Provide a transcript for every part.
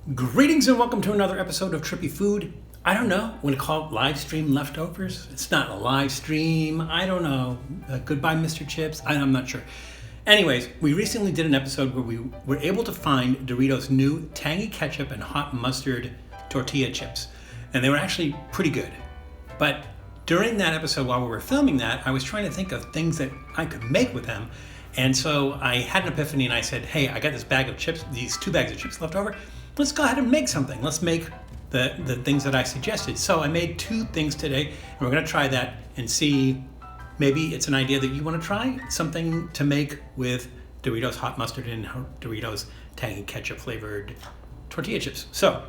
Greetings and welcome to another episode of Trippy Food. I don't know, I'm going to call it live stream leftovers. It's not a live stream. I don't know. Goodbye, Mr. Chips. I'm not sure. Anyways, we recently did an episode where we were able to find Doritos' new tangy ketchup and hot mustard tortilla chips. And they were actually pretty good. But during that episode, while we were filming that, I was trying to think of things that I could make with them. And so I had an epiphany and I said, hey, I got this bag of chips, these 2 bags of chips left over. Let's go ahead and make something. Let's make the things that I suggested. So I made 2 things today, and we're gonna try that and see, maybe it's an idea that you wanna try, something to make with Doritos hot mustard and Doritos tangy ketchup flavored tortilla chips. So,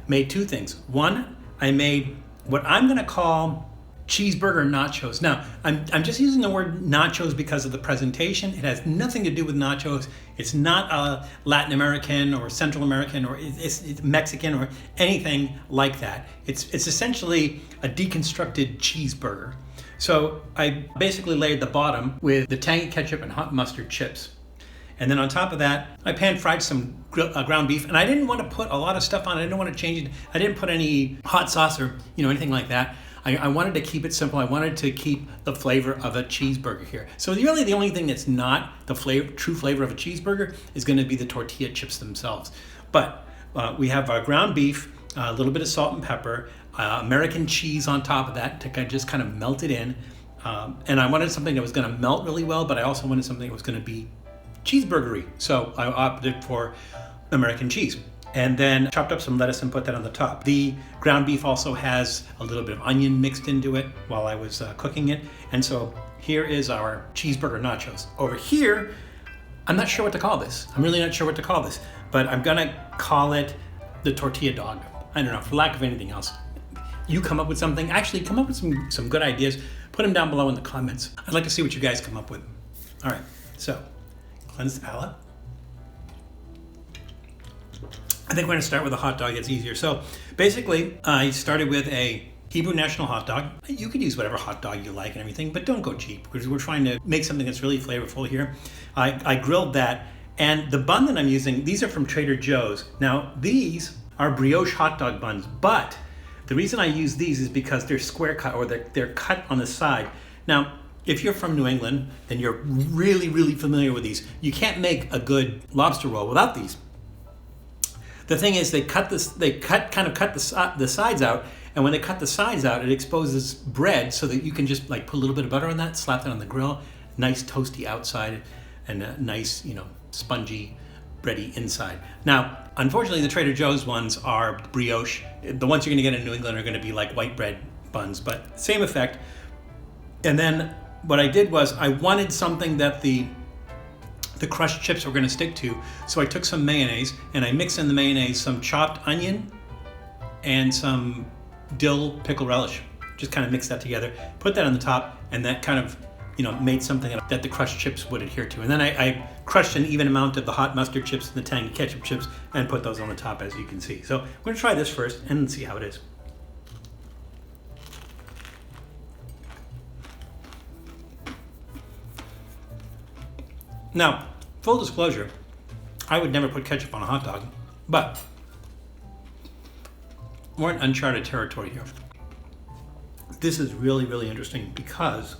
made 2 things. One, I made what I'm gonna call cheeseburger nachos. Now, I'm just using the word nachos because of the presentation. It has nothing to do with nachos. It's not a Latin American or Central American or it's Mexican or anything like that. It's essentially a deconstructed cheeseburger. So I basically laid the bottom with the tangy ketchup and hot mustard chips. And then on top of that, I pan fried some ground beef, and I didn't want to put a lot of stuff on it. I didn't want to change it. I didn't put any hot sauce or anything like that. I wanted to keep it simple. I wanted to keep the flavor of a cheeseburger here. So really the only thing that's not the true flavor of a cheeseburger is going to be the tortilla chips themselves. But we have our ground beef, a little bit of salt and pepper, American cheese on top of that to just kind of melt it in. And I wanted something that was going to melt really well, but I also wanted something that was going to be cheeseburgery. So I opted for American cheese. And then chopped up some lettuce and put that on the top. The ground beef also has a little bit of onion mixed into it while I was cooking it. And so here is our cheeseburger nachos. Over here, I'm not sure what to call this. I'm really not sure what to call this, but I'm gonna call it the tortilla dog. I don't know, for lack of anything else. You come up with something. Actually, come up with some good ideas. Put them down below in the comments. I'd like to see what you guys come up with. All right, so cleanse the palate. I think we're going to start with a hot dog. It's easier. So basically, I started with a Hebrew National hot dog. You could use whatever hot dog you like and everything, but don't go cheap because we're trying to make something that's really flavorful here. I grilled that, and the bun that I'm using, these are from Trader Joe's. Now, these are brioche hot dog buns, but the reason I use these is because they're square cut or they're cut on the side. Now, if you're from New England and you're really, really familiar with these, you can't make a good lobster roll without these. The thing is, they cut the sides out, and when they cut the sides out, it exposes bread so that you can just like put a little bit of butter on that, slap that on the grill, nice toasty outside, and a nice, spongy, bready inside. Now, unfortunately, the Trader Joe's ones are brioche. The ones you're gonna get in New England are gonna be like white bread buns, but same effect. And then what I did was I wanted something that the crushed chips were going to stick to. So I took some mayonnaise and I mixed in the mayonnaise some chopped onion and some dill pickle relish. Just kind of mixed that together, put that on the top, and that kind of, made something that the crushed chips would adhere to. And then I crushed an even amount of the hot mustard chips and the tangy ketchup chips and put those on the top, as you can see. So we're going to try this first and see how it is. Now, full disclosure, I would never put ketchup on a hot dog, but we're in uncharted territory here. This is really, really interesting because,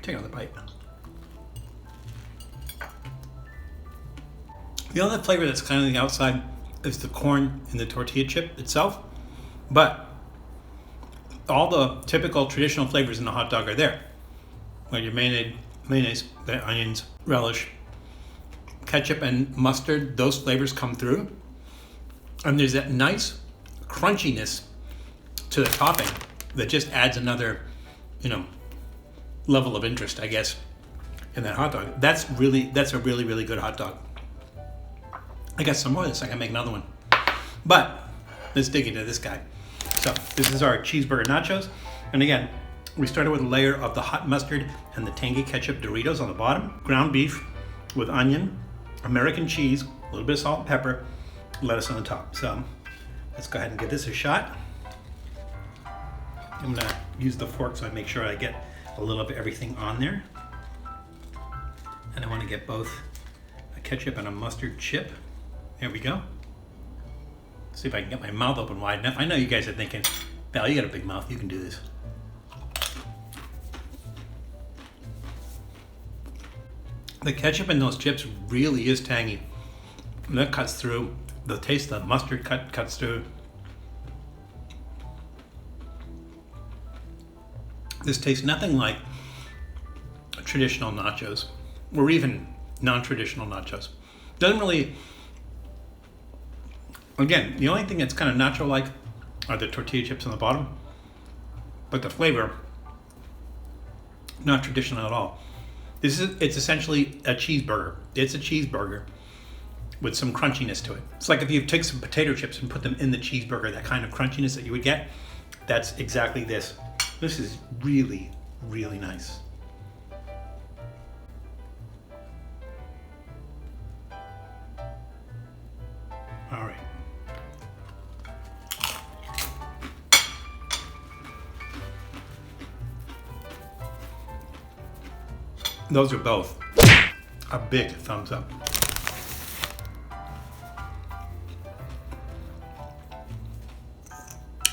take another bite. The only flavor that's kind of on the outside is the corn in the tortilla chip itself, but all the typical traditional flavors in the hot dog are there. Like your mayonnaise, the onions, relish, ketchup and mustard, those flavors come through. And there's that nice crunchiness to the topping that just adds another, level of interest, I guess, in that hot dog. That's a really, really good hot dog. I got some more of this, I can make another one. But let's dig into this guy. So this is our cheeseburger nachos. And again, we started with a layer of the hot mustard and the tangy ketchup Doritos on the bottom, ground beef with onion, American cheese, a little bit of salt and pepper, lettuce on the top. So let's go ahead and give this a shot. I'm gonna use the fork so I make sure I get a little of everything on there. And I want to get both a ketchup and a mustard chip. There we go. See if I can get my mouth open wide enough. I know you guys are thinking, Val, you got a big mouth, you can do this. The ketchup in those chips really is tangy. And that cuts through. The taste of the mustard cuts through. This tastes nothing like traditional nachos, or even non-traditional nachos. Doesn't really, again, the only thing that's kind of nacho-like are the tortilla chips on the bottom, but the flavor, not traditional at all. It's essentially a cheeseburger. It's a cheeseburger with some crunchiness to it. It's like if you take some potato chips and put them in the cheeseburger, that kind of crunchiness that you would get, that's exactly this. This is really, really nice. All right. Those are both a big thumbs up.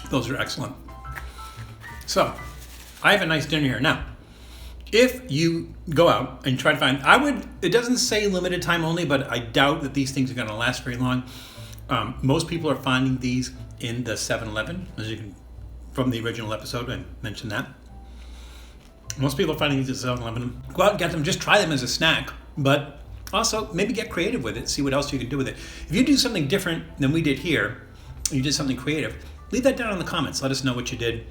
Those are excellent. So, I have a nice dinner here. Now, if you go out and try to find, it doesn't say limited time only, but I doubt that these things are going to last very long. Most people are finding these in the 7-Eleven, as you can, from the original episode, I mentioned that. Most people are finding these at 7-Eleven. Go out and get them, just try them as a snack, but also maybe get creative with it, see what else you can do with it. If you do something different than we did here, you did something creative, leave that down in the comments. Let us know what you did.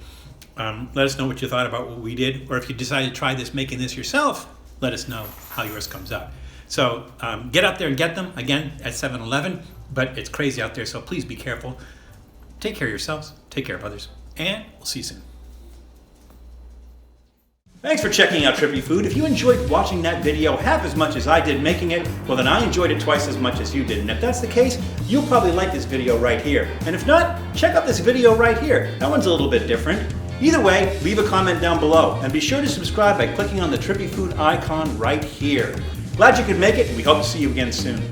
Let us know what you thought about what we did, or if you decided to try making this yourself, let us know how yours comes out. So get out there and get them, again, at 7-Eleven, but it's crazy out there, so please be careful. Take care of yourselves, take care of others, and we'll see you soon. Thanks for checking out Trippy Food. If you enjoyed watching that video half as much as I did making it, well then I enjoyed it twice as much as you did. And if that's the case, you'll probably like this video right here. And if not, check out this video right here. That one's a little bit different. Either way, leave a comment down below. And be sure to subscribe by clicking on the Trippy Food icon right here. Glad you could make it, and we hope to see you again soon.